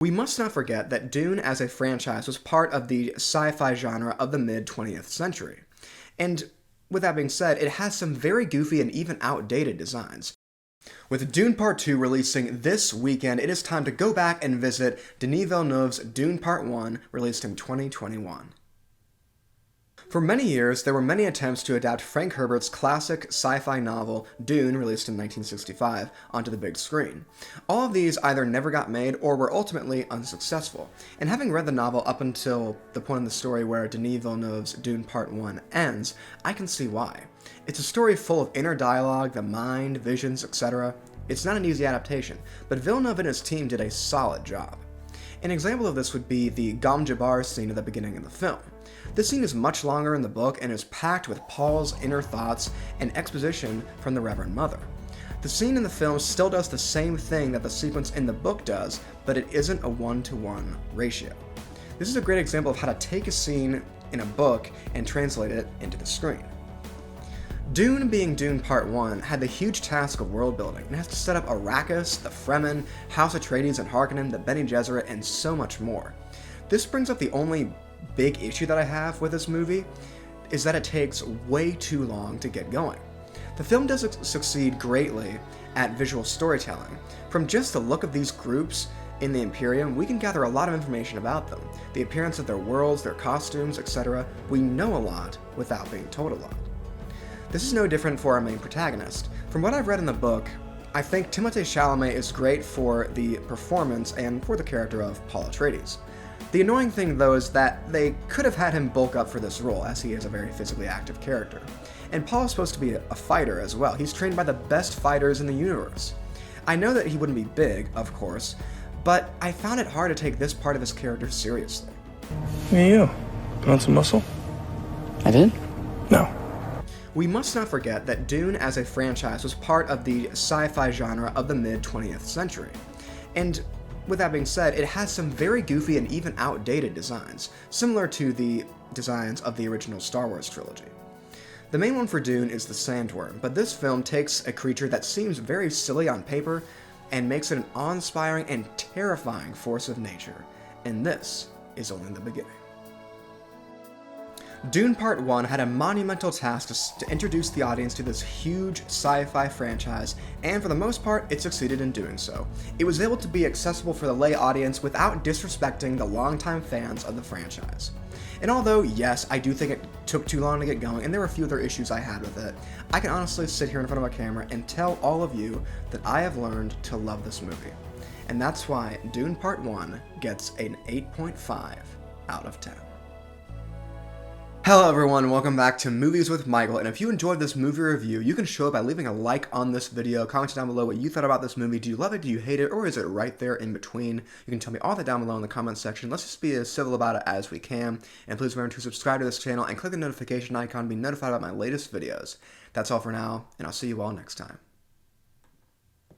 We must not forget that Dune as a franchise was part of the sci-fi genre of the mid-20th century. And with that being said, it has some very goofy and even outdated designs. With Dune Part 2 releasing this weekend, it is time to go back and visit Denis Villeneuve's Dune Part 1, released in 2021. For many years, there were many attempts to adapt Frank Herberts' classic sci-fi novel, Dune, released in 1965, onto the big screen. All of these either never got made or were ultimately unsuccessful, and having read the novel up until the point in the story where Denis Villeneuve's Dune Part 1 ends, I can see why. It's a story full of inner dialogue, the mind, visions, etc. It's not an easy adaptation, but Villeneuve and his team did a solid job. An example of this would be the Gom Jabbar scene at the beginning of the film. This scene is much longer in the book and is packed with Paul's inner thoughts and exposition from the Reverend Mother. The scene in the film still does the same thing that the sequence in the book does, but it isn't a one-to-one ratio. This is a great example of how to take a scene in a book and translate it into the screen. Dune, being Dune Part 1, had the huge task of world building and has to set up Arrakis, the Fremen, House Atreides and Harkonnen, the Bene Gesserit, and so much more. This brings up the only big issue that I have with this movie, is that it takes way too long to get going. The film does succeed greatly at visual storytelling. From just the look of these groups in the Imperium, we can gather a lot of information about them. The appearance of their worlds, their costumes, etc. We know a lot without being told a lot. This is no different for our main protagonist. From what I've read in the book, I think Timothee Chalamet is great for the performance and for the character of Paul Atreides. The annoying thing, though, is that they could have had him bulk up for this role, as he is a very physically active character. And Paul is supposed to be a fighter as well. He's trained by the best fighters in the universe. I know that he wouldn't be big, of course, but I found it hard to take this part of his character seriously. Hey, you. Want some muscle? I did? No. We must not forget that Dune as a franchise was part of the sci-fi genre of the mid-20th century. And with that being said, it has some very goofy and even outdated designs, similar to the designs of the original Star Wars trilogy. The main one for Dune is the Sandworm, but this film takes a creature that seems very silly on paper and makes it an awe-inspiring and terrifying force of nature. And this is only the beginning. Dune Part 1 had a monumental task to introduce the audience to this huge sci-fi franchise, and for the most part, it succeeded in doing so. It was able to be accessible for the lay audience without disrespecting the longtime fans of the franchise. And although, yes, I do think it took too long to get going, and there were a few other issues I had with it, I can honestly sit here in front of a camera and tell all of you that I have learned to love this movie. And that's why Dune Part 1 gets an 8.5 out of 10. Hello everyone, welcome back to Movies with Michael, and if you enjoyed this movie review, you can show it by leaving a like on this video, comment down below what you thought about this movie. Do you love it, do you hate it, or is it right there in between? You can tell me all that down below in the comment section. Let's just be as civil about it as we can, and please remember to subscribe to this channel and click the notification icon to be notified about my latest videos. That's all for now, and I'll see you all next time.